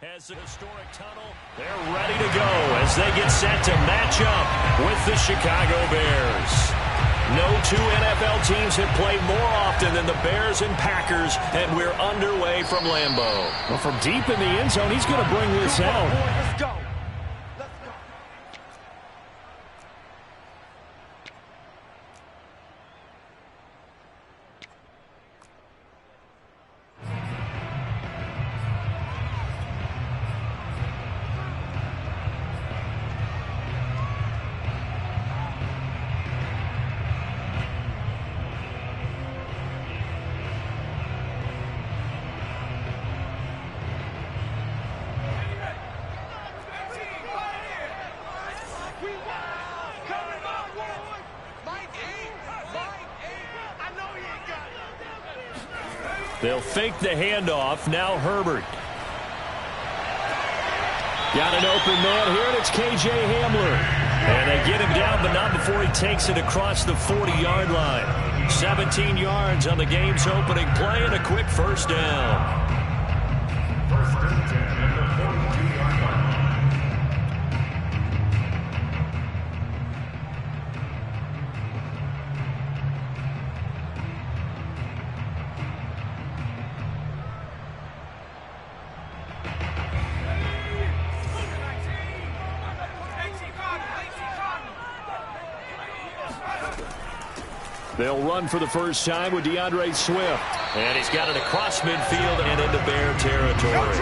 As an historic tunnel, they're ready to go as they get set to match up with the Chicago Bears. No two NFL teams have played more often than the Bears and Packers, and we're underway from Lambeau. Well, from deep in the end zone, he's going to bring this out. Let's go. They'll fake the handoff. Now Herbert. Got an open man here, and it's K.J. Hamler. And they get him down, but not before he takes it across the 40-yard line. 17 yards on the game's opening play and a quick first down. They'll run for the first time with DeAndre Swift. And he's got it across midfield and into Bear territory.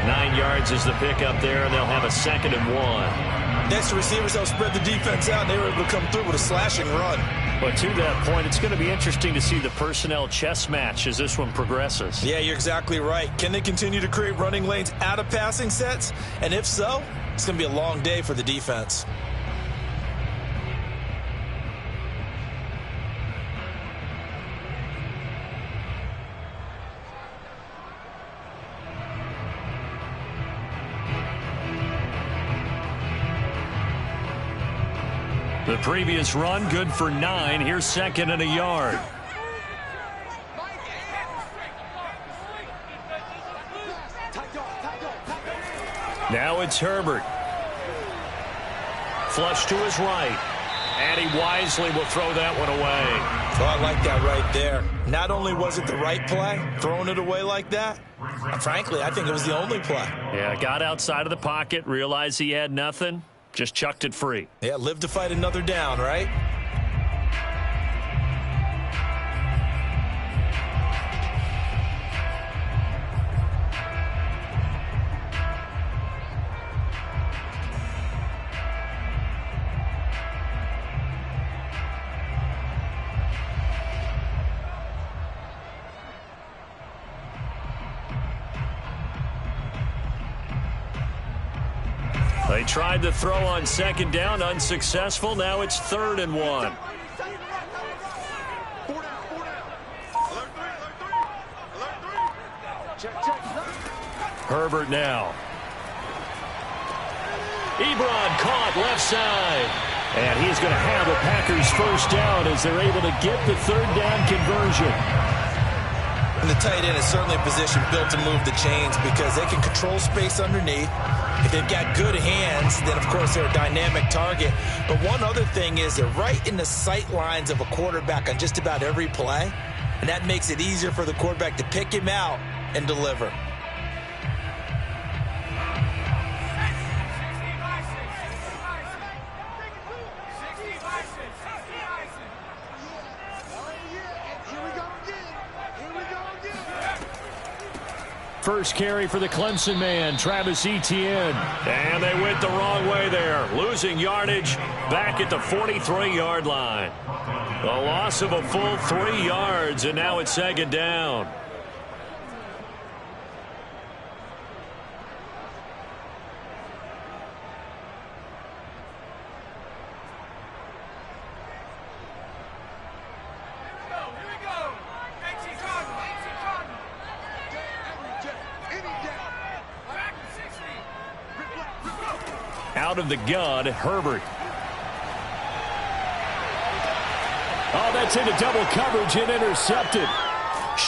9 yards is the pickup there, and they'll have a 2nd and 1. Next, the receivers help spread the defense out, and they were able to come through with a slashing run. But to that point, it's going to be interesting to see the personnel chess match as this one progresses. Yeah, you're exactly right. Can they continue to create running lanes out of passing sets? And if so, it's going to be a long day for the defense. The previous run, good for 9. Here's 2nd and a yard. Now it's Herbert. Flush to his right. And he wisely will throw that one away. Oh, I like that right there. Not only was it the right play, throwing it away like that, frankly, I think it was the only play. Yeah, got outside of the pocket, realized he had nothing. Just chucked it free. Yeah, live to fight another down, right? They tried to throw on 2nd down, unsuccessful. Now it's 3rd and 1. Herbert now. Ebron caught left side. And he's going to have the Packers first down as they're able to get the 3rd down conversion. And the tight end is certainly a position built to move the chains because they can control space underneath. If they've got good hands, then, of course, they're a dynamic target. But one other thing is they're right in the sight lines of a quarterback on just about every play, and that makes it easier for the quarterback to pick him out and deliver. First carry for the Clemson man, Travis Etienne. And they went the wrong way there, losing yardage back at the 43-yard line. A loss of a full 3 yards, and now it's 2nd down. Out of the gun, Herbert. Oh, that's into double coverage and intercepted.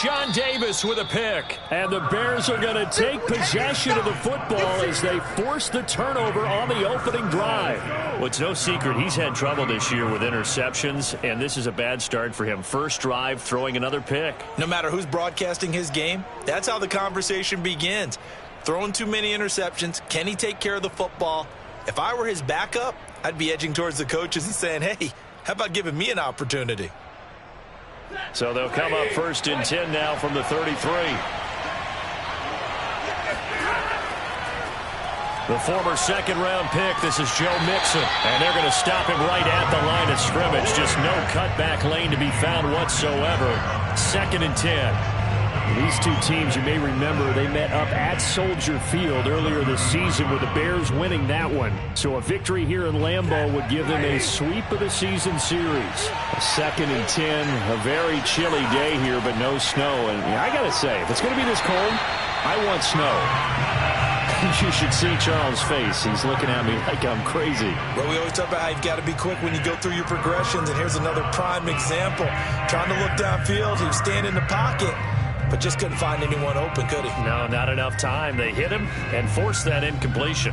Rashawn Davis with a pick. And the Bears are going to take possession of the football as they force the turnover on the opening drive. Well, it's no secret he's had trouble this year with interceptions, and this is a bad start for him. First drive, throwing another pick. No matter who's broadcasting his game, that's how the conversation begins. Throwing too many interceptions, can he take care of the football? If I were his backup, I'd be edging towards the coaches and saying, hey, how about giving me an opportunity? So they'll come up 1st and 10 now from the 33. The former second-round pick, this is Joe Mixon. And they're going to stop him right at the line of scrimmage. Just no cutback lane to be found whatsoever. 2nd and 10. These two teams, you may remember, they met up at Soldier Field earlier this season with the Bears winning that one. So a victory here in Lambeau would give them a sweep of the season series. 2nd and 10, a very chilly day here, but no snow. And I got to say, if it's going to be this cold, I want snow. You should see Charles' face. He's looking at me like I'm crazy. Well, we always talk about how you've got to be quick when you go through your progressions, and here's another prime example. Trying to look downfield, he was standing in the pocket, but just couldn't find anyone open, could he? No, not enough time. They hit him and forced that incompletion.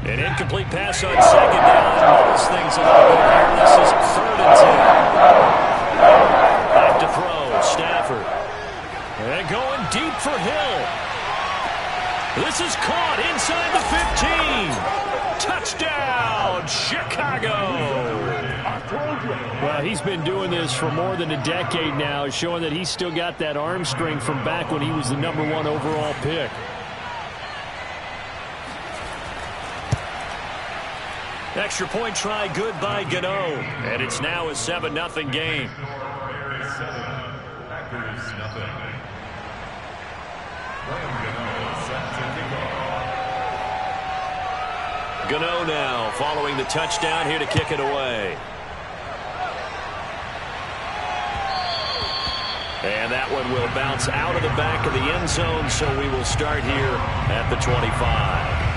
An incomplete pass on 2nd down. This thing's a little bit here. This is 3rd and 10. Back to throw. Stafford. And going deep for Hill. This is caught inside the 15. Touchdown, Chicago. Well, he's been doing this for more than a decade now, showing that he's still got that arm strength from back when he was the #1 overall pick. Extra point try good by Gano. And it's now a 7-0 game. Gano now following the touchdown here to kick it away. And that one will bounce out of the back of the end zone, so we will start here at the 25.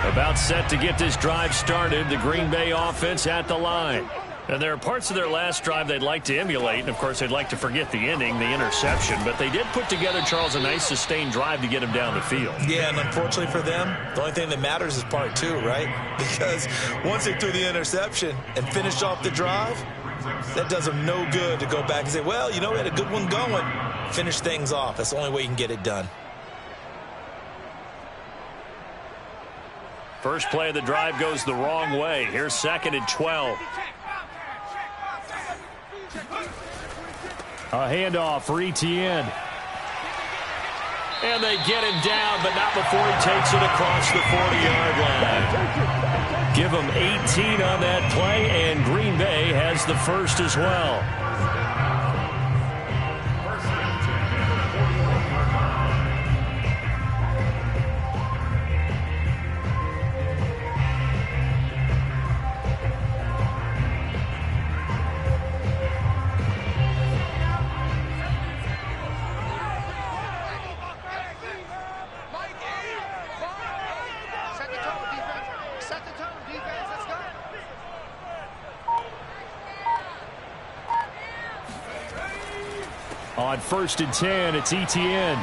About set to get this drive started. The Green Bay offense at the line. And there are parts of their last drive they'd like to emulate. And, of course, they'd like to forget the ending, the interception. But they did put together, Charles, a nice sustained drive to get him down the field. Yeah, and unfortunately for them, the only thing that matters is part 2, right? Because once they threw the interception and finished off the drive, that does them no good to go back and say, well, you know, we had a good one going. Finish things off. That's the only way you can get it done. First play of the drive goes the wrong way. Here's 2nd and 12. A handoff for Etienne. And they get him down, but not before he takes it across the 40-yard line. Give him 18 on that play, and Green Bay has the first as well. On 1st and 10, it's Etienne.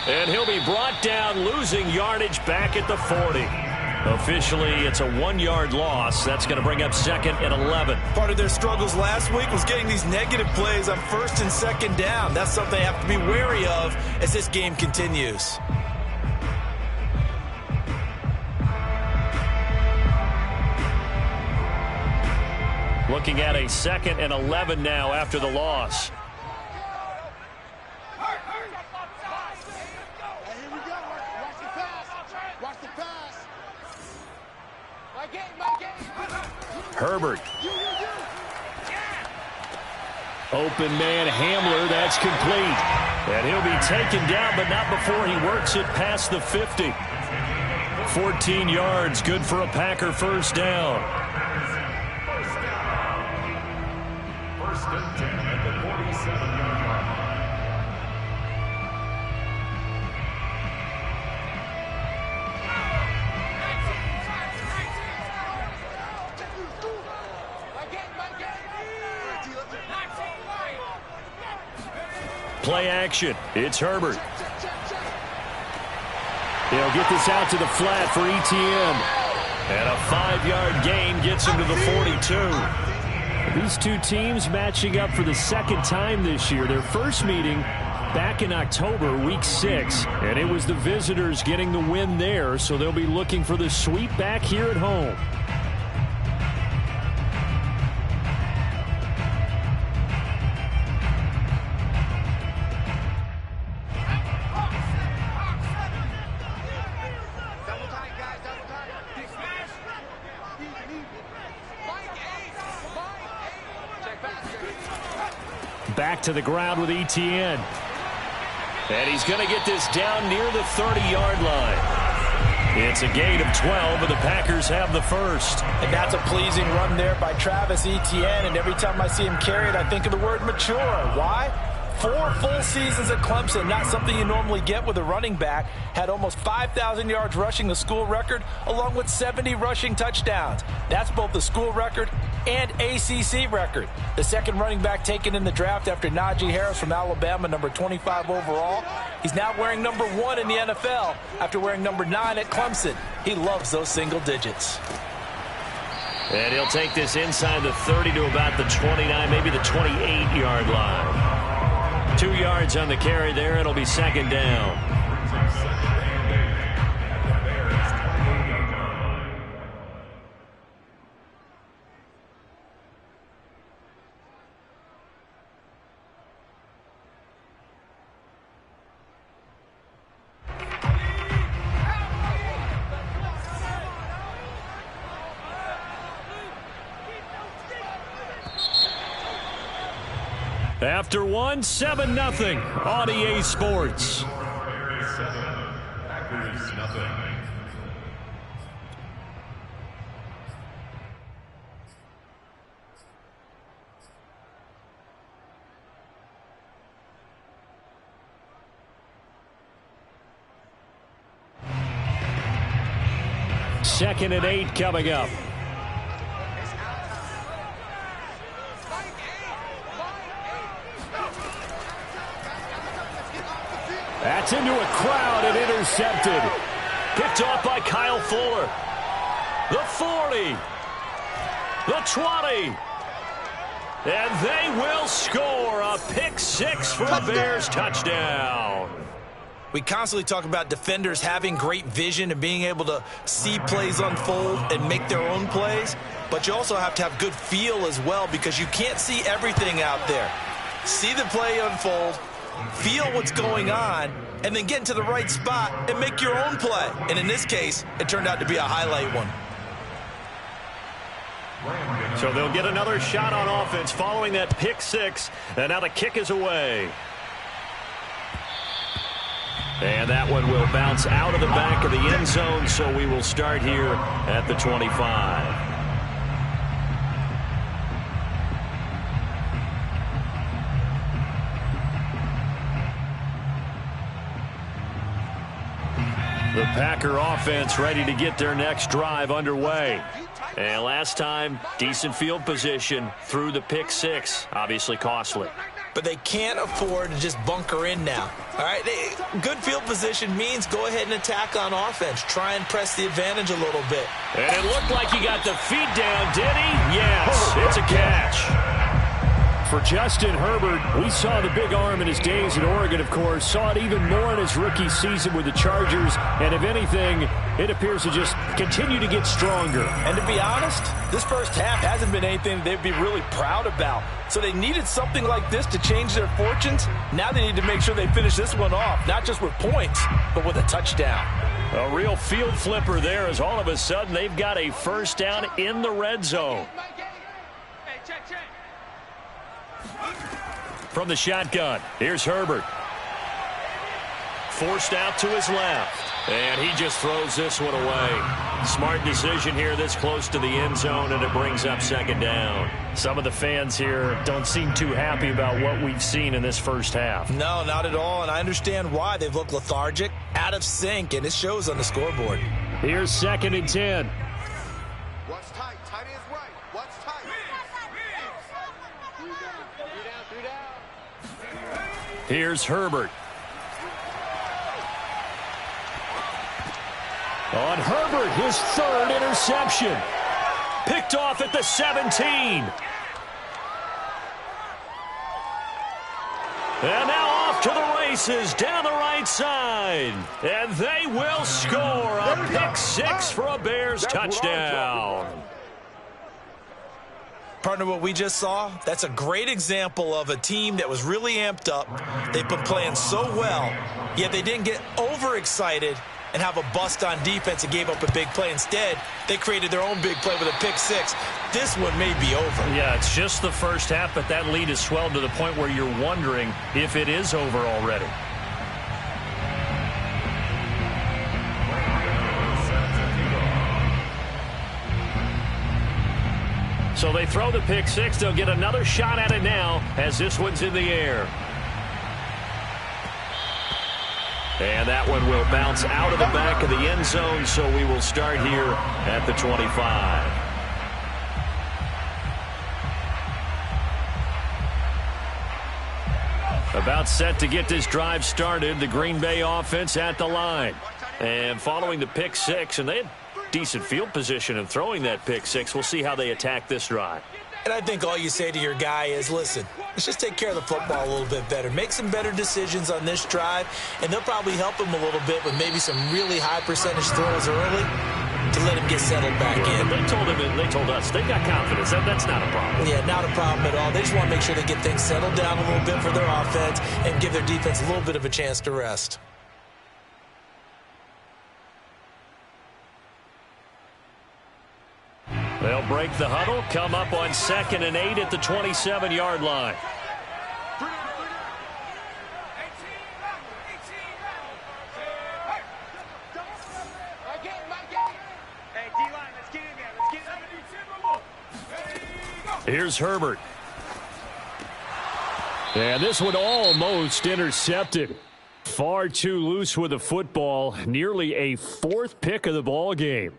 And he'll be brought down, losing yardage back at the 40. Officially, it's a 1-yard loss. That's going to bring up 2nd and 11. Part of their struggles last week was getting these negative plays on 1st and 2nd down. That's something they have to be wary of as this game continues. Looking at a 2nd and 11 now after the loss. Herbert. Open man Hamler, that's complete. And he'll be taken down, but not before he works it past the 50. 14 yards, good for a Packer first down. play action. It's Herbert. He'll get this out to the flat for Etienne. And a 5-yard gain gets him to the 42. These two teams matching up for the second time this year. Their first meeting back in October, week 6, and it was the visitors getting the win there, so they'll be looking for the sweep back here at home. Back to the ground with Etienne. And he's going to get this down near the 30-yard line. It's a gain of 12, and the Packers have the first. And that's a pleasing run there by Travis Etienne. And every time I see him carry it, I think of the word mature. Why? 4 full seasons at Clemson, not something you normally get with a running back. Had almost 5,000 yards rushing, the school record, along with 70 rushing touchdowns. That's both the school record and ACC record. The second running back taken in the draft after Najee Harris from Alabama, number 25 overall. He's now wearing number 1 in the NFL after wearing number 9 at Clemson. He loves those single digits. And he'll take this inside the 30 to about the 29, maybe the 28-yard line. 2 yards on the carry there. It'll be second down. After 1, 7-0 on EA Sports. Second and 8 coming up. That's into a crowd and intercepted. Picked off by Kyle Fuller. The 40. The 20. And they will score a pick 6 for the Bears. Touchdown. We constantly talk about defenders having great vision and being able to see plays unfold and make their own plays. But you also have to have good feel as well, because you can't see everything out there. See the play unfold, feel what's going on, and then get into the right spot and make your own play. And in this case, it turned out to be a highlight one. So they'll get another shot on offense following that pick 6, and now the kick is away. And that one will bounce out of the back of the end zone, so we will start here at the 25. The Packer offense ready to get their next drive underway. And last time, decent field position through the pick 6, obviously costly. But they can't afford to just bunker in now. All right, good field position means go ahead and attack on offense. Try and press the advantage a little bit. And it looked like he got the feet down, did he? Yes, it's a catch. For Justin Herbert, we saw the big arm in his days at Oregon, of course. Saw it even more in his rookie season with the Chargers. And if anything, it appears to just continue to get stronger. And to be honest, this first half hasn't been anything they'd be really proud about. So they needed something like this to change their fortunes. Now they need to make sure they finish this one off, not just with points, but with a touchdown. A real field flipper there, as all of a sudden they've got a first down in the red zone. From the shotgun, here's Herbert. Forced out to his left, and he just throws this one away. Smart decision here this close to the end zone, and it brings up second down. Some of the fans here don't seem too happy about what we've seen in this first half. No, not at all, and I understand why. They've looked lethargic, out of sync, and it shows on the scoreboard. Here's second and 10. What's tight? Tight is right. What's tight? Here's Herbert. On Herbert, his third interception. Picked off at the 17. And now off to the races down the right side. And they will score a pick-6 for a Bears touchdown. Partner, what we just saw, that's a great example of a team that was really amped up. They've been playing so well, yet they didn't get overexcited and have a bust on defense and gave up a big play. Instead, they created their own big play with a pick-6. This one may be over. Yeah, it's just the first half, but that lead has swelled to the point where you're wondering if it is over already. So they throw the pick-6. They'll get another shot at it now as this one's in the air. And that one will bounce out of the back of the end zone, so we will start here at the 25. About set to get this drive started, the Green Bay offense at the line. And following the pick-6, and they had decent field position in throwing that pick-6. We'll see how they attack this drive. And I think all you say to your guy is, listen, let's just take care of the football a little bit better. Make some better decisions on this drive, and they'll probably help him a little bit with maybe some really high percentage throws early to let him get settled back in. They told us they got confidence. That's not a problem. Yeah, not a problem at all. They just want to make sure they get things settled down a little bit for their offense and give their defense a little bit of a chance to rest. They'll break the huddle, come up on 2nd and 8 at the 27-yard line. Here's Herbert. And this one almost intercepted. Far too loose with the football. Nearly a 4th pick of the ball game.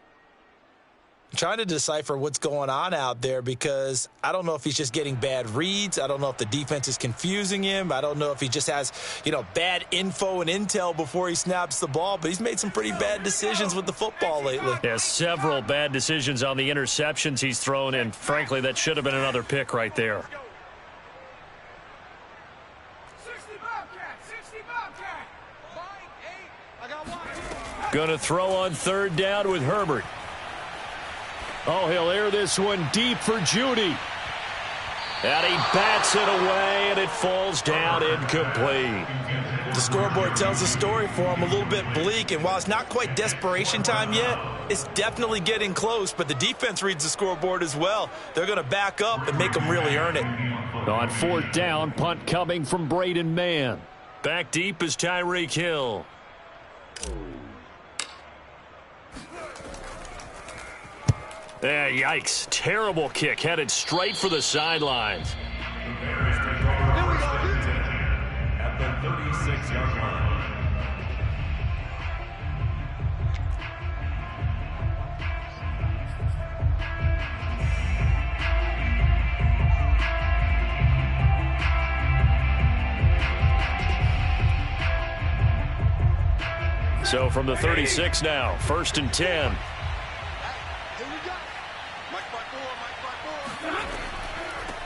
Trying to decipher what's going on out there because I don't know if he's just getting bad reads. I don't know if the defense is confusing him. I don't know if he just has, bad info and intel before he snaps the ball. But he's made some pretty bad decisions with the football lately. Yeah, several bad decisions on the interceptions he's thrown, and frankly, that should have been another pick right there. Going to throw on 3rd down with Herbert. Oh, he'll air this one deep for Judy. And he bats it away, and it falls down incomplete. The scoreboard tells the story for him, a little bit bleak, and while it's not quite desperation time yet, it's definitely getting close, but the defense reads the scoreboard as well. They're going to back up and make them really earn it. On 4th down, punt coming from Braden Mann. Back deep is Tyreek Hill. Yikes. Terrible kick headed straight for the sidelines. At the 36-yard line. So from the 36 now, 1st and 10.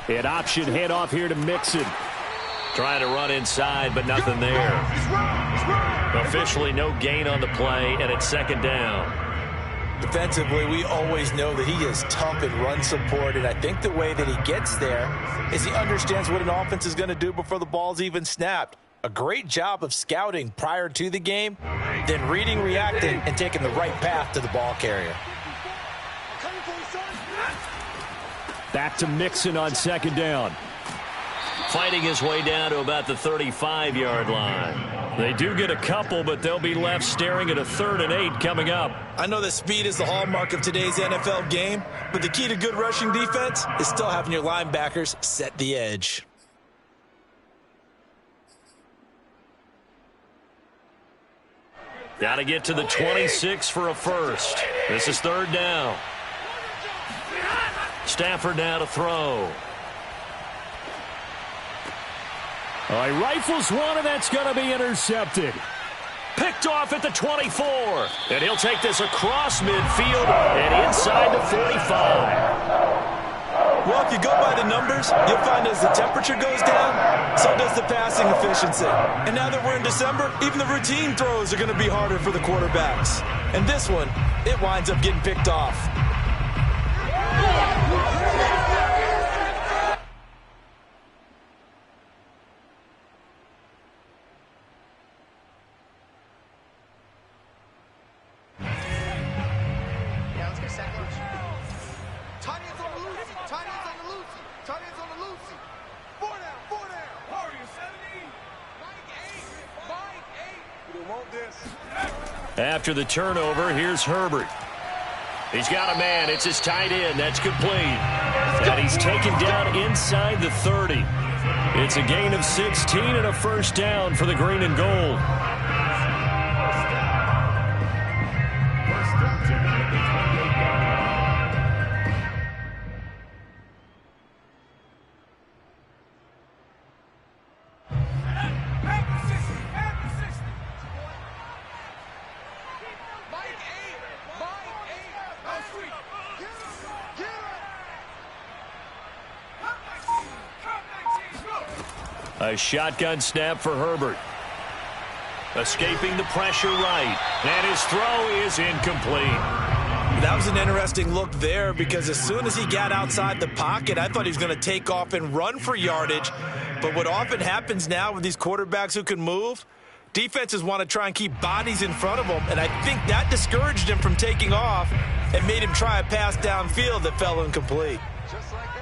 An option handoff here to Mixon. Trying to run inside, but nothing there. Officially no gain on the play, and it's 2nd down. Defensively, we always know that he is tough in run support, and I think the way that he gets there is he understands what an offense is going to do before the ball's even snapped. A great job of scouting prior to the game, then reading, reacting, and taking the right path to the ball carrier. Back to Mixon on 2nd down. Fighting his way down to about the 35-yard line. They do get a couple, but they'll be left staring at a 3rd and 8 coming up. I know that speed is the hallmark of today's NFL game, but the key to good rushing defense is still having your linebackers set the edge. Got to get to the 26 for a first. This is 3rd down. Stafford now to throw. He rifles one, and that's going to be intercepted. Picked off at the 24. And he'll take this across midfield and inside the 45. Well, if you go by the numbers, you'll find as the temperature goes down, so does the passing efficiency. And now that we're in December, even the routine throws are going to be harder for the quarterbacks. And this one, it winds up getting picked off. After the turnover, here's Herbert. He's got a man. It's his tight end. That's complete. And he's taken down inside the 30. It's a gain of 16 and a first down for the green and gold. A shotgun snap for Herbert. Escaping the pressure right. And his throw is incomplete. That was an interesting look there because as soon as he got outside the pocket, I thought he was going to take off and run for yardage. But what often happens now with these quarterbacks who can move, defenses want to try and keep bodies in front of them. And I think that discouraged him from taking off and made him try a pass downfield that fell incomplete. Just like that.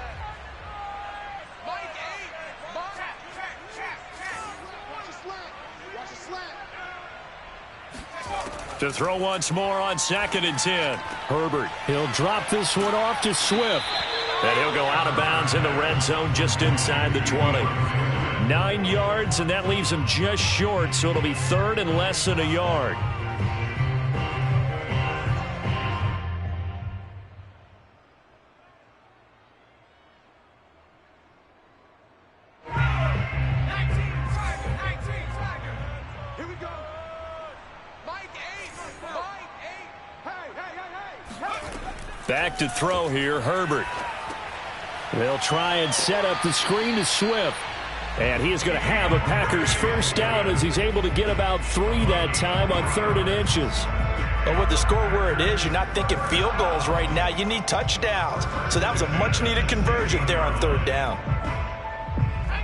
To throw once more on 2nd and 10. Herbert, he'll drop this one off to Swift. And he'll go out of bounds in the red zone just inside the 20. 9 yards, and that leaves him just short, so it'll be 3rd and less than a yard. Back to throw here, Herbert. They'll try and set up the screen to Swift. And he is going to have a Packers first down as he's able to get about 3 that time on 3rd and inches. But with the score where it is, you're not thinking field goals right now. You need touchdowns. So that was a much-needed conversion there on 3rd down.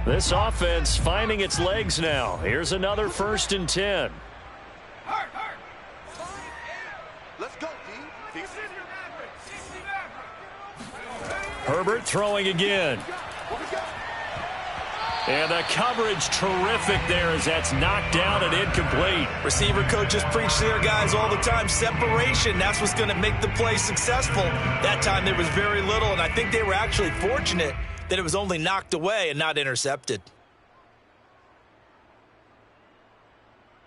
This offense finding its legs now. Here's another 1st and 10. Let's go, D. Herbert throwing again. And the coverage terrific there as that's knocked down and incomplete. Receiver coaches preach to their guys all the time. Separation, that's what's going to make the play successful. That time there was very little, and I think they were actually fortunate that it was only knocked away and not intercepted.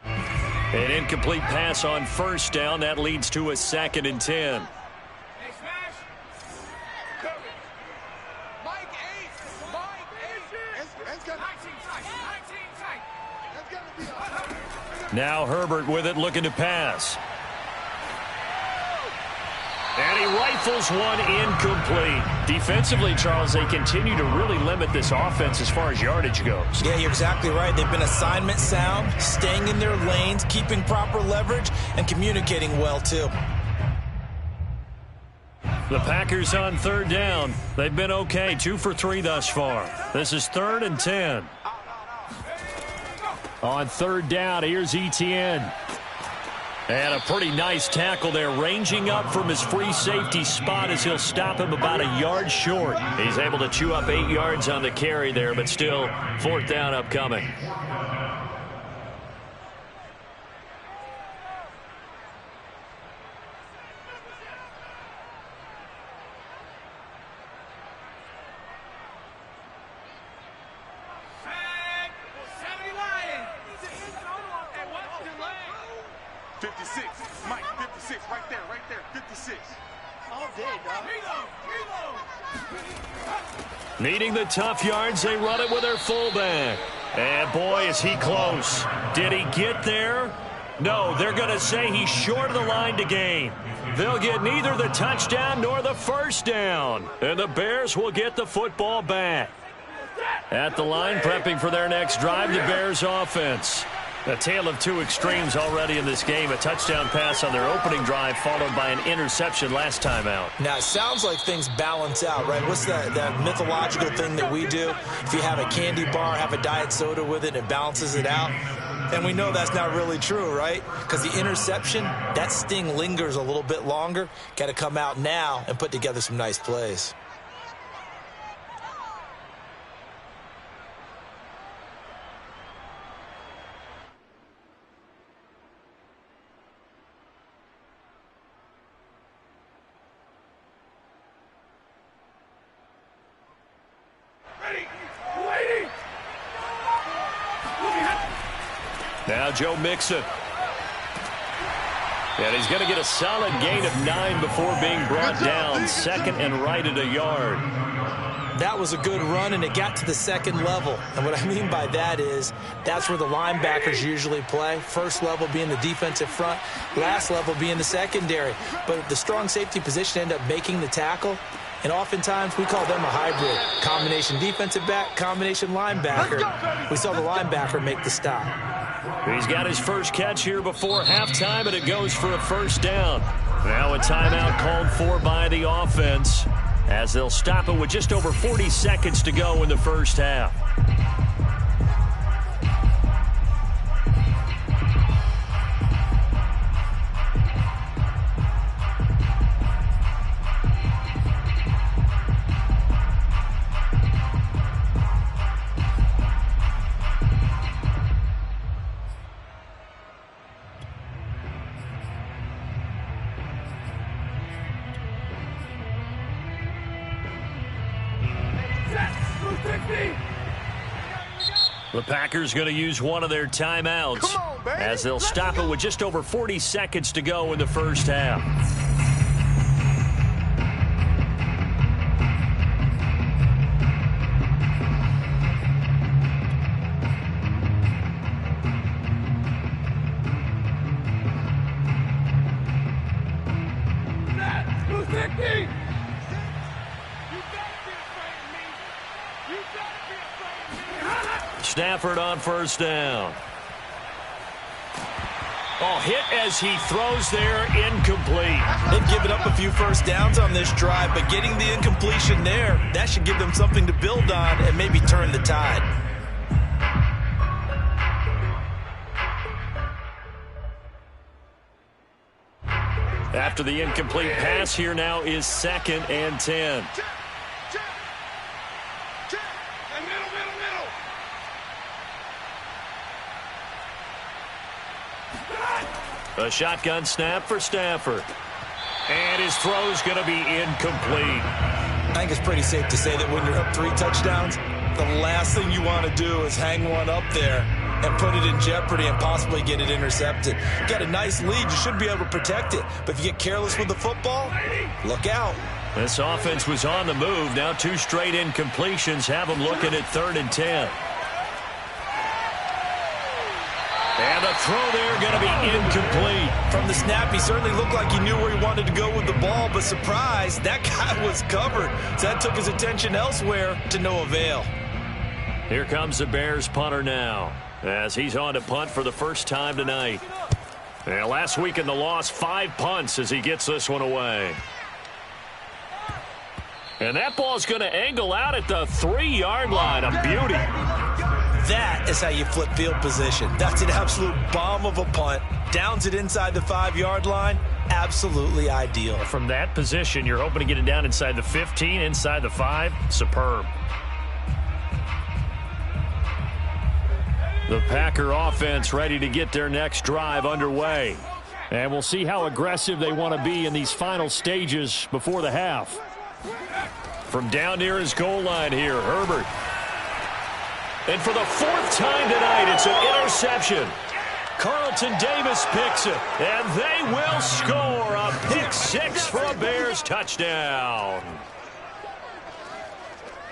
An incomplete pass on 1st down. That leads to a 2nd and 10. Now Herbert with it, looking to pass. And he rifles one incomplete. Defensively, Charles, they continue to really limit this offense as far as yardage goes. Yeah, you're exactly right. They've been assignment sound, staying in their lanes, keeping proper leverage, and communicating well, too. The Packers on 3rd down. They've been okay, 2 for 3 thus far. This is 3rd and 10. On 3rd down, here's Etienne. And a pretty nice tackle there, ranging up from his free safety spot as he'll stop him about a yard short. He's able to chew up 8 yards on the carry there, but still 4th down upcoming. Needing the tough yards, they run it with their fullback. And boy, is he close. Did he get there? No, they're going to say he's short of the line to gain. They'll get neither the touchdown nor the first down. And the Bears will get the football back. At the line, prepping for their next drive, the Bears offense. A tale of two extremes already in this game. A touchdown pass on their opening drive followed by an interception last time out. Now, it sounds like things balance out, right? What's that mythological thing that we do? If you have a candy bar, have a diet soda with it, it balances it out. And we know that's not really true, right? Because the interception, that sting lingers a little bit longer. Got to come out now and put together some nice plays. Now Joe Mixon. And he's going to get a solid gain of 9 before being brought down. Second and right at a yard. That was a good run, and it got to the second level. And what I mean by that is that's where the linebackers usually play. First level being the defensive front, last level being the secondary. But the strong safety position ended up making the tackle. And oftentimes we call them a hybrid. Combination defensive back, combination linebacker. We saw the linebacker make the stop. He's got his first catch here before halftime, and it goes for a first down. Now a timeout called for by the offense as they'll stop it with just over 40 seconds to go in the first half. The Packers going to use one of their timeouts as they'll stop it with just over 40 seconds to go in the first half. Stafford on first down. Oh, hit as he throws there, incomplete. They've given up a few first downs on this drive, but getting the incompletion there, that should give them something to build on and maybe turn the tide. After the incomplete pass, here now is 2nd and 10. A shotgun snap for Stafford. And his throw's going to be incomplete. I think it's pretty safe to say that when you're up 3 touchdowns, the last thing you want to do is hang one up there and put it in jeopardy and possibly get it intercepted. You got a nice lead. You should be able to protect it. But if you get careless with the football, look out. This offense was on the move. Now 2 straight incompletions have them looking at 3rd and 10. And the throw there going to be incomplete. From the snap, he certainly looked like he knew where he wanted to go with the ball, but surprise, that guy was covered. So that took his attention elsewhere to no avail. Here comes the Bears punter now as he's on to punt for the first time tonight. And last week in the loss, 5 punts as he gets this one away. And that ball's going to angle out at the 3-yard line. A beauty. That is how you flip field position. That's an absolute bomb of a punt. Downs it inside the 5-yard line. Absolutely ideal. From that position, you're hoping to get it down inside the 15, inside the 5. Superb. The Packer offense ready to get their next drive underway. And we'll see how aggressive they want to be in these final stages before the half. From down near his goal line here, Herbert. And for the 4th time tonight, it's an interception. Carlton Davis picks it, and they will score a pick six for a Bears touchdown.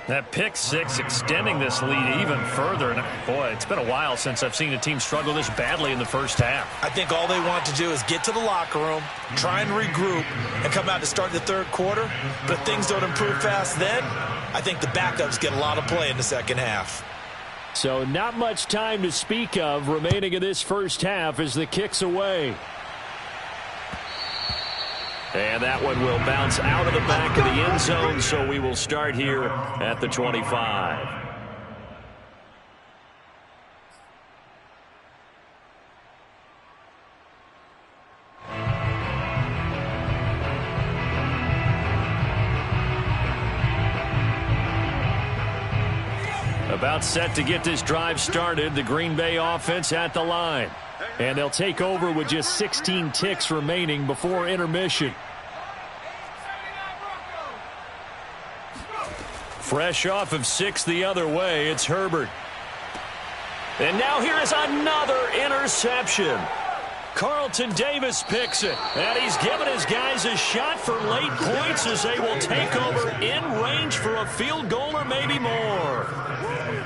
That pick six extending this lead even further. And boy, it's been a while since I've seen a team struggle this badly in the first half. I think all they want to do is get to the locker room, try and regroup, and come out to start the third quarter. But if things don't improve fast then, I think the backups get a lot of play in the second half. So not much time to speak of remaining in this first half as the kick's away. And that one will bounce out of the back of the end zone, so we will start here at the 25. About set to get this drive started, the Green Bay offense at the line. And they'll take over with just 16 ticks remaining before intermission. Fresh off of 6 the other way, it's Herbert. And now here is another interception. Carlton Davis picks it, and he's given his guys a shot for late points as they will take over in range for a field goal or maybe more.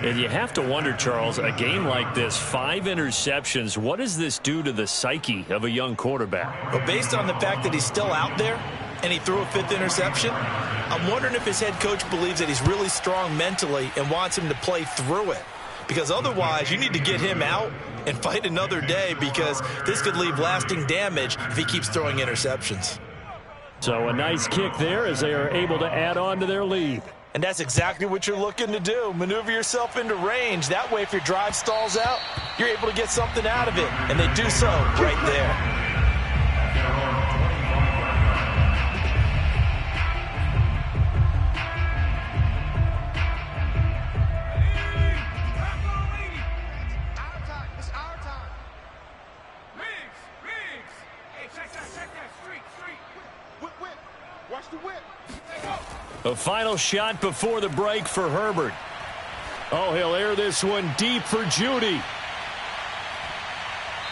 And you have to wonder, Charles, a game like this, 5 interceptions, what does this do to the psyche of a young quarterback? Well, based on the fact that he's still out there and he threw a 5th interception, I'm wondering if his head coach believes that he's really strong mentally and wants him to play through it. Because otherwise, you need to get him out and fight another day, because this could leave lasting damage if he keeps throwing interceptions. So a nice kick there as they are able to add on to their lead. And that's exactly what you're looking to do. Maneuver yourself into range. That way, if your drive stalls out, you're able to get something out of it. And they do so right there. A final shot before the break for Herbert. Oh, he'll air this one deep for Judy.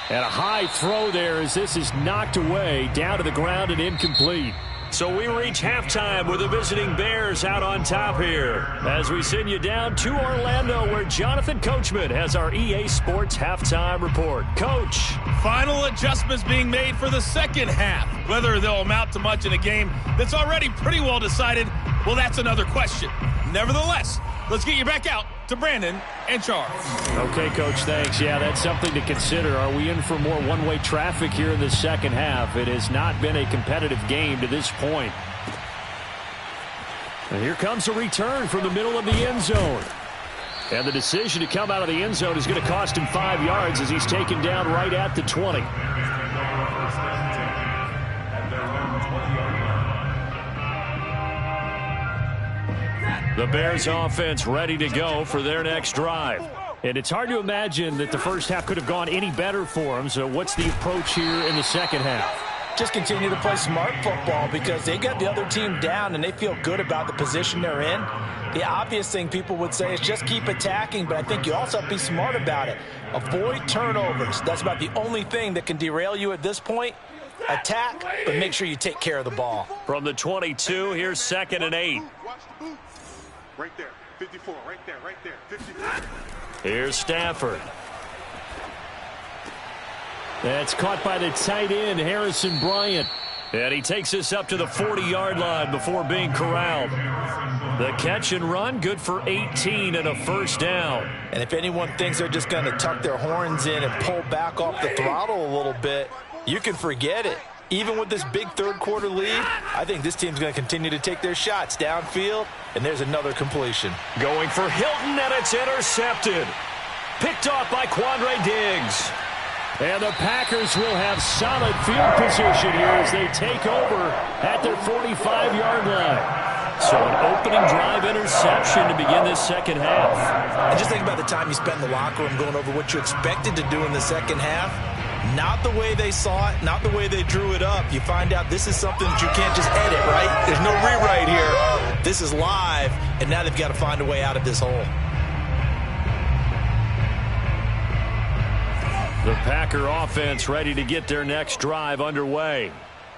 And a high throw there as this is knocked away, down to the ground and incomplete. So we reach halftime with the visiting Bears out on top here, as we send you down to Orlando, where Jonathan Coachman has our EA Sports halftime report. Coach. Final adjustments being made for the second half. Whether they'll amount to much in a game that's already pretty well decided, well, that's another question. Nevertheless, let's get you back out to Brandon and Charles. Okay, Coach, thanks. Yeah, that's something to consider. Are we in for more one-way traffic here in the second half? It has not been a competitive game to this point. And here comes a return from the middle of the end zone. And the decision to come out of the end zone is going to cost him 5 yards as he's taken down right at the 20. The Bears offense ready to go for their next drive. And it's hard to imagine that the first half could have gone any better for them. So what's the approach here in the second half? Just continue to play smart football, because they got the other team down and they feel good about the position they're in. The obvious thing people would say is just keep attacking, but I think you also have to be smart about it. Avoid turnovers. That's about the only thing that can derail you at this point. Attack, but make sure you take care of the ball. From the 22, here's 2nd and 8. Right there, 54, right there, 54. Here's Stafford. That's caught by the tight end, Harrison Bryant. And he takes us up to the 40-yard line before being corralled. The catch and run, good for 18 and a first down. And if anyone thinks they're just going to tuck their horns in and pull back off the throttle a little bit, you can forget it. Even with this big third-quarter lead, I think this team's going to continue to take their shots downfield, and there's another completion. Going for Hilton, and it's intercepted. Picked off by Quandre Diggs. And the Packers will have solid field position here as they take over at their 45-yard line. So an opening drive interception to begin this second half. And just think about the time you spent in the locker room going over what you expected to do in the second half. Not the way they saw it, not the way they drew it up. You find out this is something that you can't just edit, right? There's no rewrite here. This is live, and now they've got to find a way out of this hole. The Packer offense ready to get their next drive underway.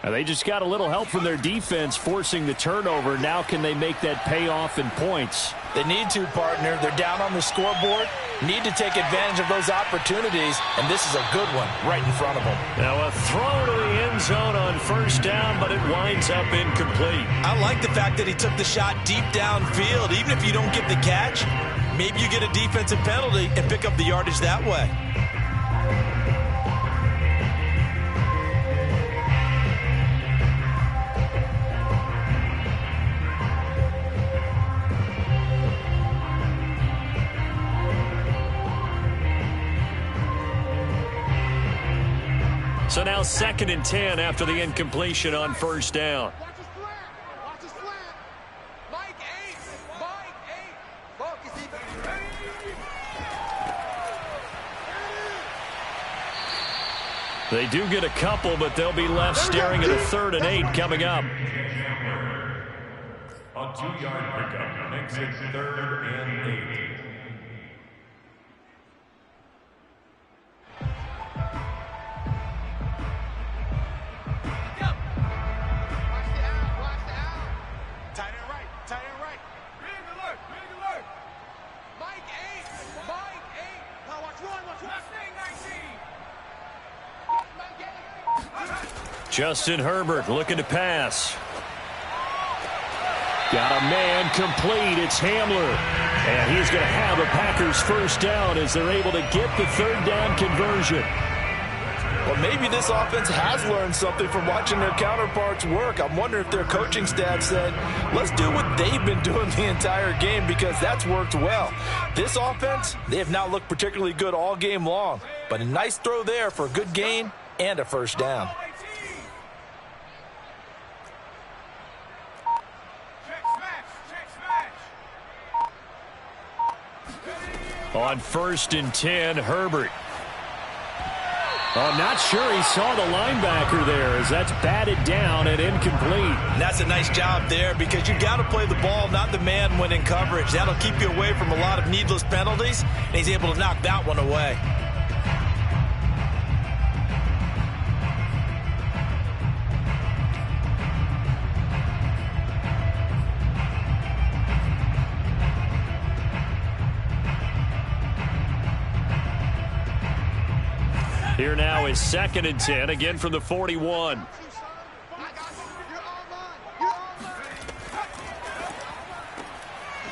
Now they just got a little help from their defense forcing the turnover. Now can they make that pay off in points? They need to, partner. They're down on the scoreboard. Need to take advantage of those opportunities, and this is a good one right in front of them. Now a throw to the end zone on first down, but it winds up incomplete. I like the fact that he took the shot deep downfield. Even if you don't get the catch, maybe you get a defensive penalty and pick up the yardage that way. So now 2nd and 10 after the incompletion on first down. Watch his slant. Watch his slant. Mike 8. Mike 8. Focus defense. They do get a couple, but they'll be left staring at a 3rd and 8 coming up. A 2-yard pickup makes it 3rd and 8. Justin Herbert looking to pass. Got a man complete. It's Hamler. And he's going to have a Packers first down as they're able to get the 3rd down conversion. Well, maybe this offense has learned something from watching their counterparts work. I'm wondering if their coaching staff said, let's do what they've been doing the entire game, because that's worked well. This offense, they have not looked particularly good all game long. But a nice throw there for a good gain and a first down. On 1st and 10, Herbert. I'm not sure he saw the linebacker there as that's batted down and incomplete. And that's a nice job there, because you got to play the ball, not the man when in coverage. That'll keep you away from a lot of needless penalties, and he's able to knock that one away. Here now is 2nd and 10, again from the 41.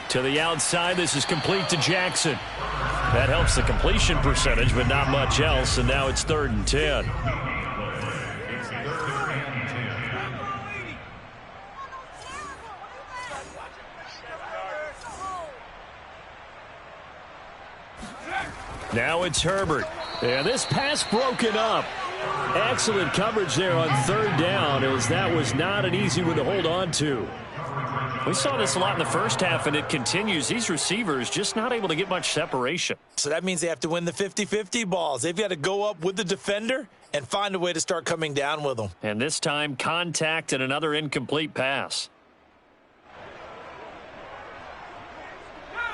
To the outside, this is complete to Jackson. That helps the completion percentage, but not much else, and now it's 3rd and 10. Now it's Herbert. And this pass broken up. Excellent coverage there on 3rd down, as that was not an easy one to hold on to. We saw this a lot in the first half, and it continues. These receivers just not able to get much separation. So that means they have to win the 50-50 balls. They've got to go up with the defender and find a way to start coming down with them. And this time, contact and another incomplete pass.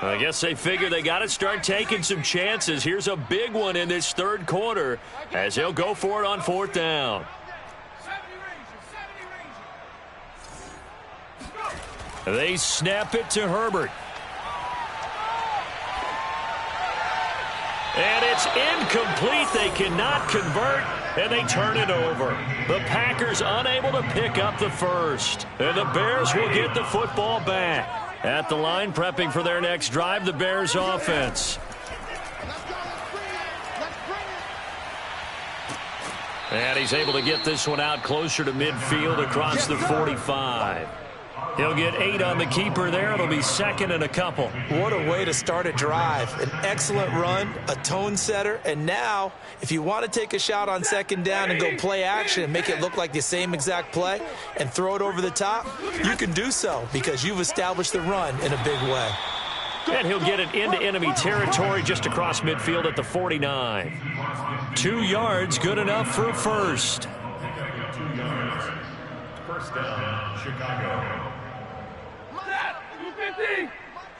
I guess they figure they got to start taking some chances. Here's a big one in this 3rd quarter as they'll go for it on 4th down. They snap it to Herbert. And it's incomplete. They cannot convert, and they turn it over. The Packers unable to pick up the first. And the Bears will get the football back. At the line, prepping for their next drive, the Bears offense. And he's able to get this one out closer to midfield across the 45. He'll get 8 on the keeper there. It'll be 2nd and a couple. What a way to start a drive. An excellent run, a tone setter, and now if you want to take a shot on 2nd down and go play action and make it look like the same exact play and throw it over the top, you can do so because you've established the run in a big way. And he'll get it into enemy territory just across midfield at the 49. 2 yards, good enough for a first. 2 yards. First down, Chicago.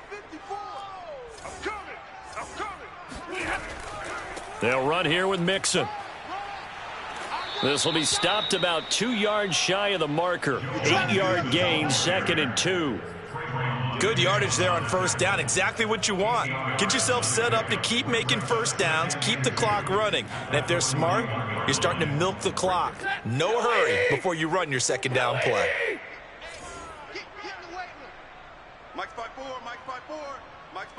54. I'm coming. They'll run here with Mixon. This will be stopped about 2 yards shy of the marker. 8-yard gain, 2nd and 2. Good yardage there on first down. Exactly what you want. Get yourself set up to keep making first downs, keep the clock running. And if they're smart, you're starting to milk the clock. No hurry before you run your second down play. Mike's 5-4, Mike's 5-4, Mike's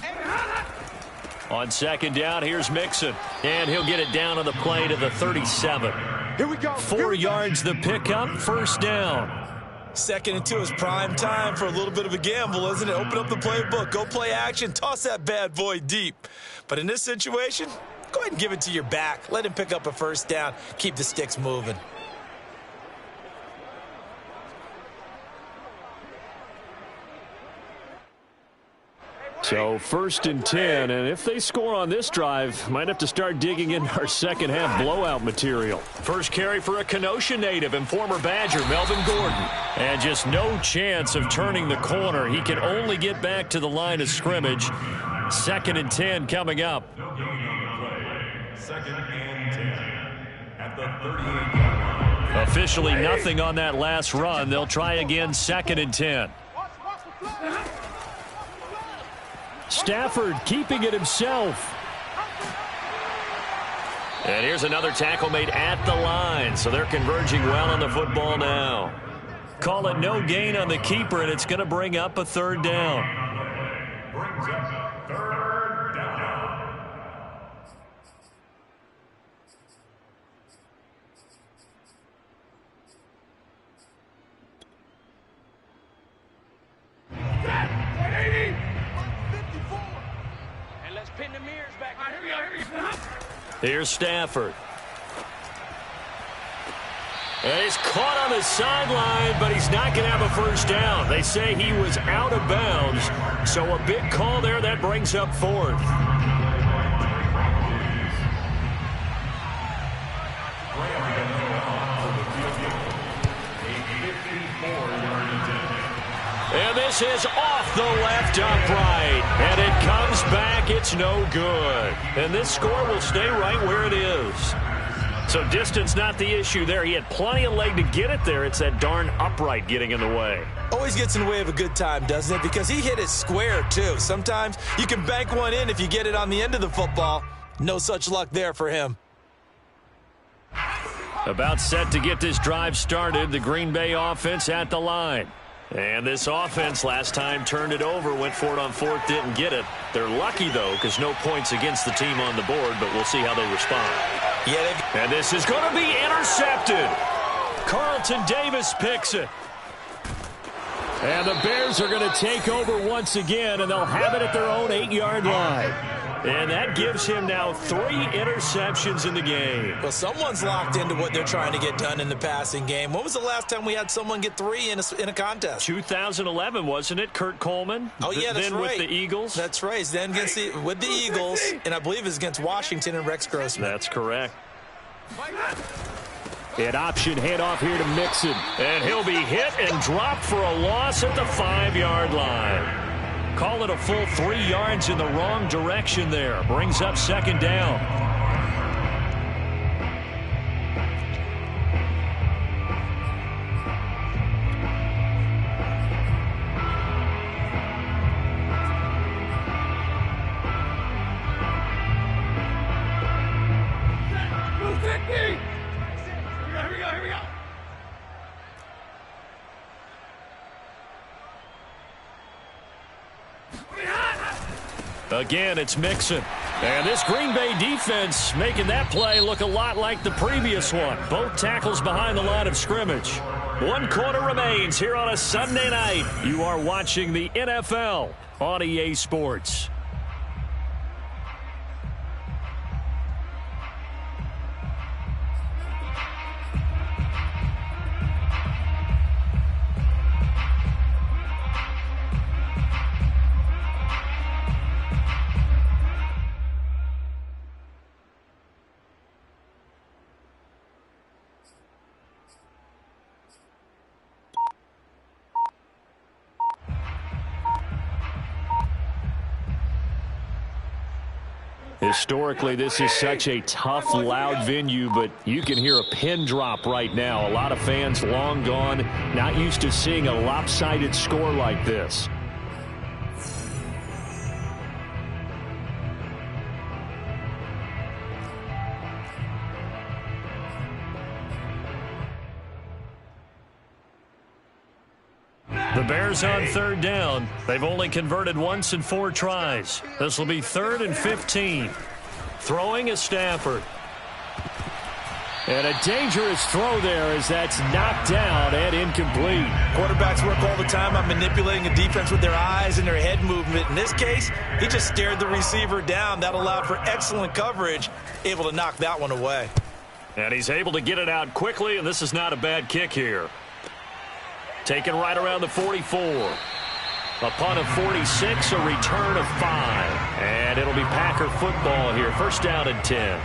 5-4. On second down, here's Mixon. And he'll get it down on the play to the 37. Here we go. 4 yards the pickup, first down. 2nd and 2 is prime time for a little bit of a gamble, isn't it? Open up the playbook, go play action, toss that bad boy deep. But in this situation, go ahead and give it to your back. Let him pick up a first down. Keep the sticks moving. So 1st and 10, and if they score on this drive, might have to start digging in our second half blowout material. First carry for a Kenosha native and former Badger, Melvin Gordon. And just no chance of turning the corner. He can only get back to the line of scrimmage. 2nd and 10 coming up. 2nd and 10 at the 38-yard line. Officially nothing on that last run. They'll try again, 2nd and 10. Stafford keeping it himself. And here's another tackle made at the line, so they're converging well on the football now. Call it no gain on the keeper, and it's going to bring up a 3rd down. Brings up 3rd down. And let's pin the mirrors back. Here we go. Here's Stafford. And he's caught on the sideline, but he's not going to have a first down. They say he was out of bounds, so a big call there. That brings up 4th. And this is off the left upright. And it comes back. It's no good. And this score will stay right where it is. So distance not the issue there. He had plenty of leg to get it there. It's that darn upright getting in the way. Always gets in the way of a good time, doesn't it? Because he hit it square, too. Sometimes you can bank one in if you get it on the end of the football. No such luck there for him. About set to get this drive started. The Green Bay offense at the line. And this offense last time turned it over, went for it on 4th, didn't get it. They're lucky, though, because no points against the team on the board, but we'll see how they respond. And this is going to be intercepted. Carlton Davis picks it. And the Bears are going to take over once again, and they'll have it at their own 8-yard line. And that gives him now 3 interceptions in the game. Well, someone's locked into what they're trying to get done in the passing game. When was the last time we had someone get 3 in a contest? 2011, wasn't it? Kurt Coleman? Oh, yeah, that's then right. with the Eagles? That's right. Then with the Eagles, and I believe it's against Washington and Rex Grossman. That's correct. An option handoff here to Mixon. And he'll be hit and dropped for a loss at the 5-yard line. Call it a full 3 yards in the wrong direction there. Brings up 2nd down. Again, it's Mixon. And this Green Bay defense making that play look a lot like the previous one. Both tackles behind the line of scrimmage. 1 quarter remains here on a Sunday night. You are watching the NFL on EA Sports. Historically, this is such a tough, loud venue, but you can hear a pin drop right now. A lot of fans long gone, not used to seeing a lopsided score like this. The Bears on third down. They've only converted once in 4 tries. This will be 3rd and 15. Throwing is Stafford. And a dangerous throw there as that's knocked down and incomplete. Quarterbacks work all the time on manipulating a defense with their eyes and their head movement. In this case, he just stared the receiver down. That allowed for excellent coverage, able to knock that one away. And he's able to get it out quickly, and this is not a bad kick here. Taken right around the 44. A punt of 46, a return of 5. And it'll be Packer football here. 1st down and 10.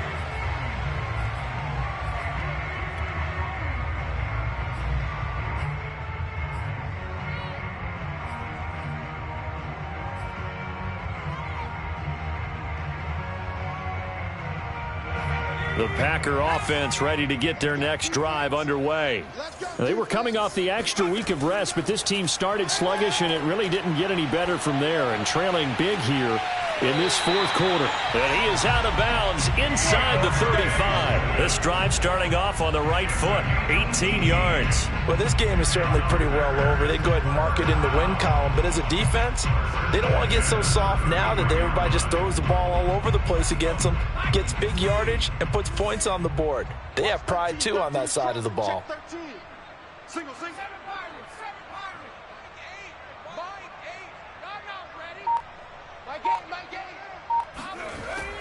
The Packer offense ready to get their next drive underway. They were coming off the extra week of rest, but this team started sluggish, and it really didn't get any better from there, and trailing big here in this 4th quarter. And he is out of bounds inside the 35. This drive starting off on the right foot, 18 yards. Well, this game is certainly pretty well over. They go ahead and mark it in the win column, but as a defense, they don't want to get so soft now that everybody just throws the ball all over the place against them, gets big yardage, and puts points on the board. They have pride, too, on that side of the ball. Single.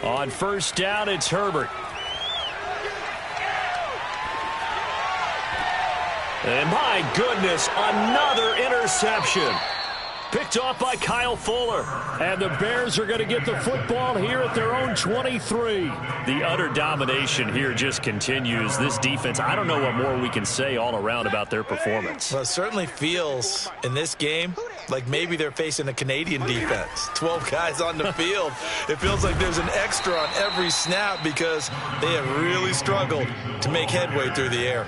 On 1st down, it's Herbert. And my goodness, another interception. Picked off by Kyle Fuller. And the Bears are going to get the football here at their own 23. The utter domination here just continues. This defense, I don't know what more we can say all around about their performance. Well, it certainly feels in this game like maybe they're facing a Canadian defense. 12 guys on the field. It feels like there's an extra on every snap because they have really struggled to make headway through the air.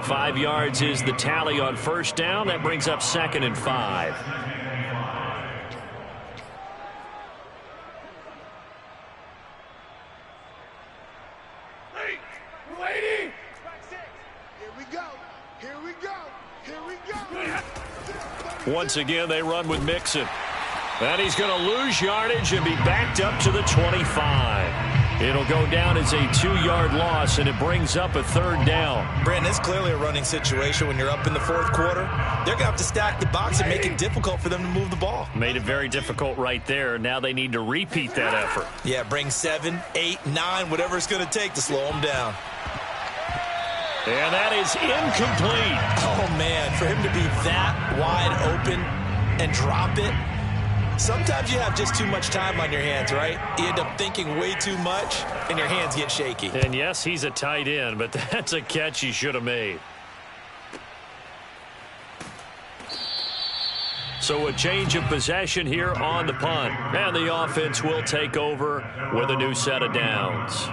5 yards is the tally on 1st down. That brings up 2nd and 5. Once again, they run with Mixon. And he's going to lose yardage and be backed up to the 25. It'll go down as a 2-yard loss, and it brings up a 3rd down. Brandon, it's clearly a running situation when you're up in the 4th quarter. They're going to have to stack the box and make it difficult for them to move the ball. Made it very difficult right there. Now they need to repeat that effort. Yeah, bring 7, 8, 9, whatever it's going to take to slow them down. And that is incomplete. Oh, man, for him to be that wide open and drop it. Sometimes you have just too much time on your hands, right? You end up thinking way too much, and your hands get shaky. And, yes, he's a tight end, but that's a catch he should have made. So a change of possession here on the punt. And the offense will take over with a new set of downs.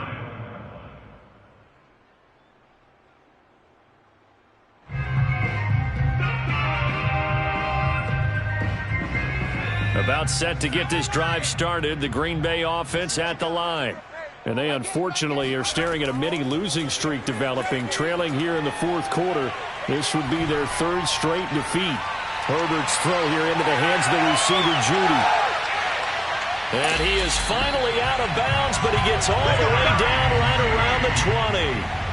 About set to get this drive started, the Green Bay offense at the line. And they unfortunately are staring at a mini losing streak developing, trailing here in the 4th quarter. This would be their 3rd straight defeat. Herbert's throw here into the hands of the receiver, Judy. And he is finally out of bounds, but he gets all the way down right around the 20.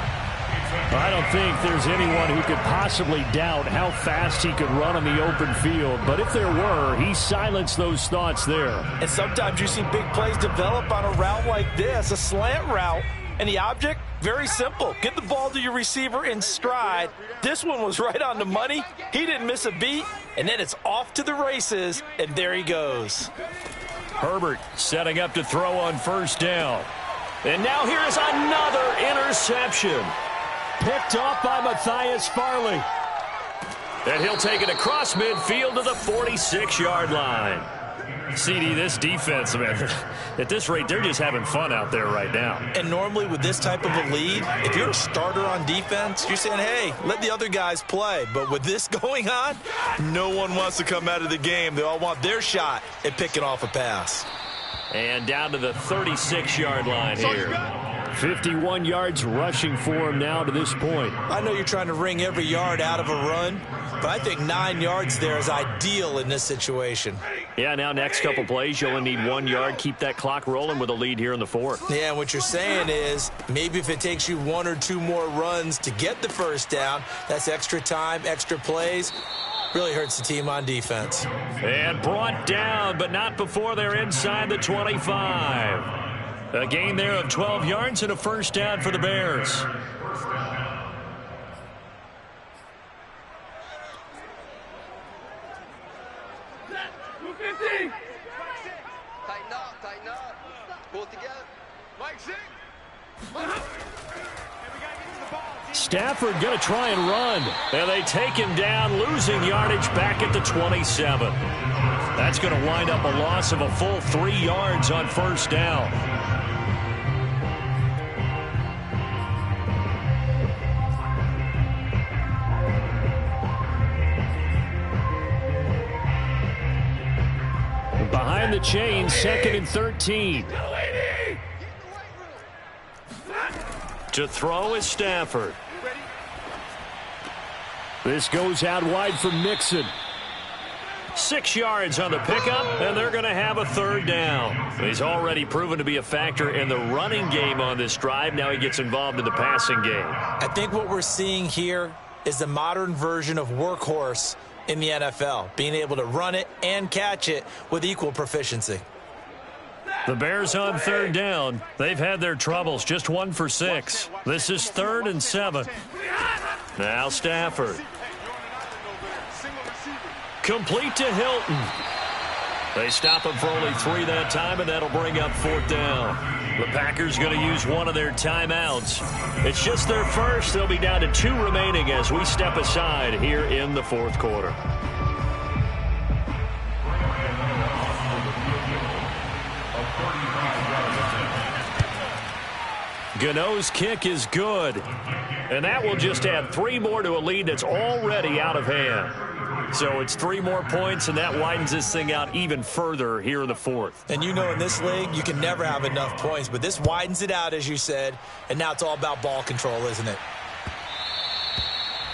I don't think there's anyone who could possibly doubt how fast he could run on the open field. But if there were, he silenced those thoughts there. And sometimes you see big plays develop on a route like this, a slant route. And the object, very simple. Get the ball to your receiver in stride. This one was right on the money. He didn't miss a beat. And then it's off to the races, and there he goes. Herbert setting up to throw on 1st down. And now here is another interception. Picked off by Matthias Farley. And he'll take it across midfield to the 46-yard line. CD, this defense, man, at this rate, they're just having fun out there right now. And normally with this type of a lead, if you're a starter on defense, you're saying, hey, let the other guys play. But with this going on, no one wants to come out of the game. They all want their shot at picking off a pass. And down to the 36-yard line here. 51 yards rushing for him now to this point. I know you're trying to wring every yard out of a run, but I think 9 yards there is ideal in this situation. Yeah, now next couple plays, you only need 1 yard. Keep that clock rolling with a lead here in the fourth. Yeah, and what you're saying is maybe if it takes you 1 or 2 more runs to get the first down, that's extra time, extra plays. Really hurts the team on defense. And brought down, but not before they're inside the 25. A gain there of 12 yards and a first down for the Bears. Tighten up. Pull it together. Mike, sing. Stafford going to try and run. And they take him down, losing yardage back at the 27. That's going to wind up a loss of a full 3 yards on first down. Behind the chain, 2nd and 13. To throw is Stafford. This goes out wide for Mixon. 6 yards on the pickup, and they're going to have a third down. He's already proven to be a factor in the running game on this drive. Now he gets involved in the passing game. I think what we're seeing here is the modern version of workhorse in the NFL, being able to run it and catch it with equal proficiency. The Bears on third down. They've had their troubles, just 1 for 6. This is 3rd and 7. Now Stafford. Complete to Hilton. They stop him for only 3 that time, and that'll bring up 4th down. The Packers going to use one of their timeouts. It's just their first. They'll be down to 2 remaining as we step aside here in the 4th quarter. Gano's kick is good. And that will just add 3 more to a lead that's already out of hand. So it's 3 more points, and that widens this thing out even further here in the 4th. And you know in this league, you can never have enough points, but this widens it out, as you said, and now it's all about ball control, isn't it?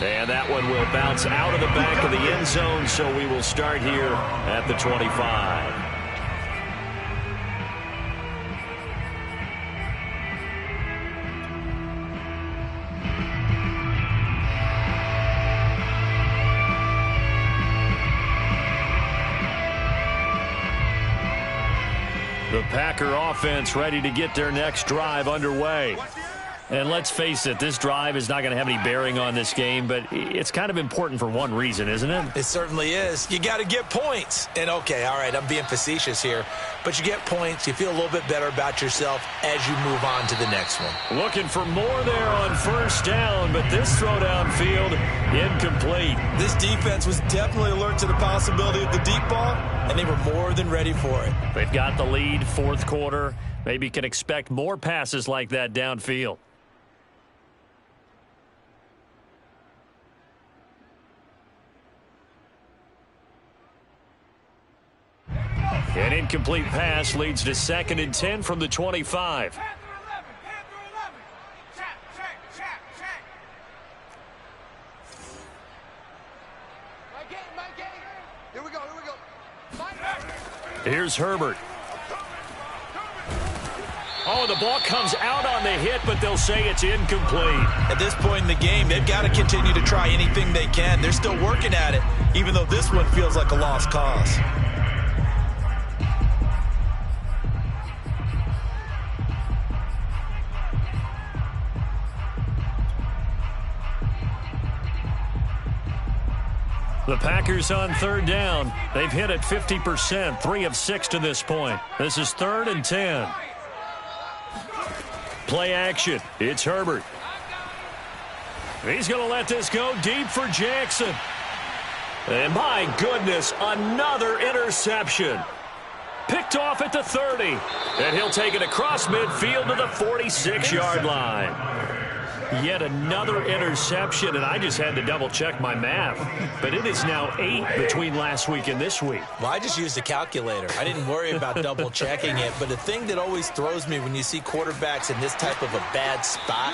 And that one will bounce out of the back of the end zone, so we will start here at the 25. The Packer offense ready to get their next drive underway. And let's face it, this drive is not going to have any bearing on this game, but it's kind of important for one reason, isn't it? It certainly is. You got to get points. And, okay, all right, I'm being facetious here. But you get points, you feel a little bit better about yourself as you move on to the next one. Looking for more there on first down, but this throw downfield, incomplete. This defense was definitely alert to the possibility of the deep ball, and they were more than ready for it. They've got the lead, 4th quarter. Maybe can expect more passes like that downfield. An incomplete pass leads to 2nd and 10 from the 25. Here we go. Here's Herbert. Oh, the ball comes out on the hit, but they'll say it's incomplete. At this point in the game, they've got to continue to try anything they can. They're still working at it, even though this one feels like a lost cause. The Packers on third down. They've hit it 50%, 3 of 6 to this point. This is 3rd and 10. Play action. It's Herbert. He's going to let this go deep for Jackson. And my goodness, another interception. Picked off at the 30. And he'll take it across midfield to the 46-yard line. Yet another interception, and I just had to double-check my math. But it is now 8 between last week and this week. Well, I just used a calculator. I didn't worry about double-checking it. But the thing that always throws me when you see quarterbacks in this type of a bad spot,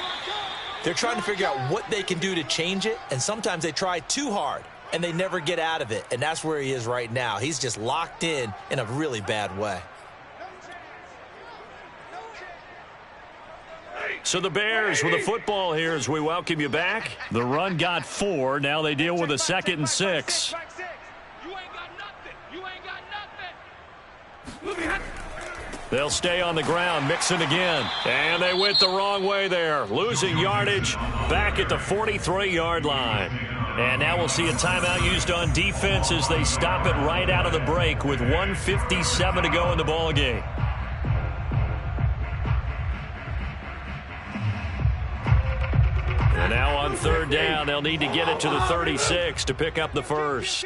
they're trying to figure out what they can do to change it, and sometimes they try too hard, and they never get out of it. And that's where he is right now. He's just locked in a really bad way. So the Bears with the football here as we welcome you back. The run got 4. Now they deal with a 2nd and 6. They'll stay on the ground. Mixon again. And they went the wrong way there. Losing yardage back at the 43-yard line. And now we'll see a timeout used on defense as they stop it right out of the break with 1:57 to go in the ballgame. And now on 3rd down, they'll need to get it to the 36 to pick up the first.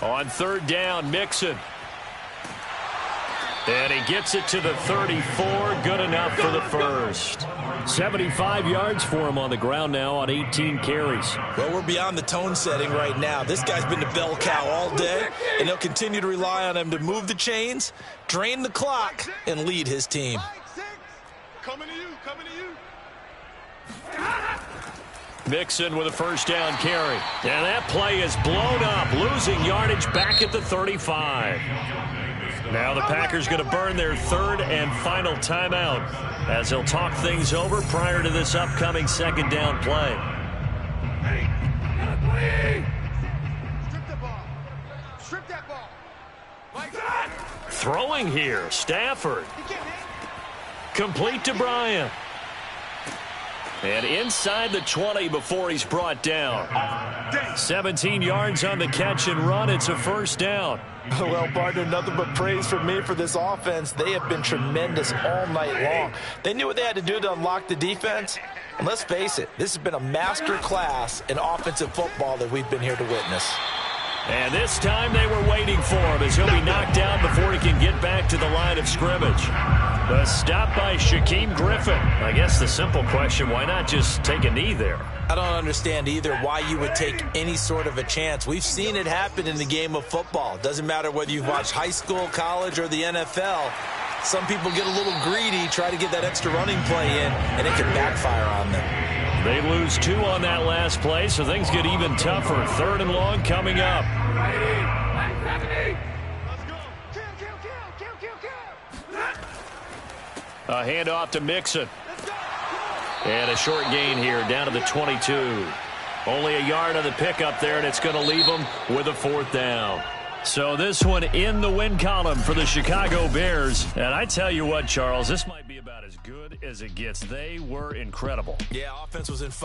On 3rd down, Mixon. And he gets it to the 34. Good enough for the first. 75 yards for him on the ground now on 18 carries. Well, we're beyond the tone setting right now. This guy's been the bell cow all day, and they'll continue to rely on him to move the chains, drain the clock, and lead his team. Coming to you, coming to you. Mixon with a 1st down carry. And that play is blown up, losing yardage back at the 35. Now the Packers going to burn their 3rd and final timeout as they'll talk things over prior to this upcoming 2nd down play. Strip the ball. Strip that ball. Throwing here, Stafford. Complete to Bryant. And inside the 20 before he's brought down. 17 yards on the catch and run. It's a 1st down. Well, partner, nothing but praise from me for this offense. They have been tremendous all night long. They knew what they had to do to unlock the defense. And let's face it, this has been a master class in offensive football that we've been here to witness. And this time they were waiting for him as he'll be knocked down before he can get back to the line of scrimmage. The stop by Shaquem Griffin. I guess the simple question, why not just take a knee there? I don't understand either why you would take any sort of a chance. We've seen it happen in the game of football. Doesn't matter whether you've watched high school, college, or the NFL. Some people get a little greedy, try to get that extra running play in, and it can backfire on them. They lose 2 on that last play, so things get even tougher. 3rd and long coming up. A handoff to Mixon. And a short gain here down to the 22. Only a yard on the pickup there, and it's going to leave them with a 4th down. So this one in the win column for the Chicago Bears. And I tell you what, Charles, this might be about as good as it gets. They were incredible. Yeah, offense was in fire.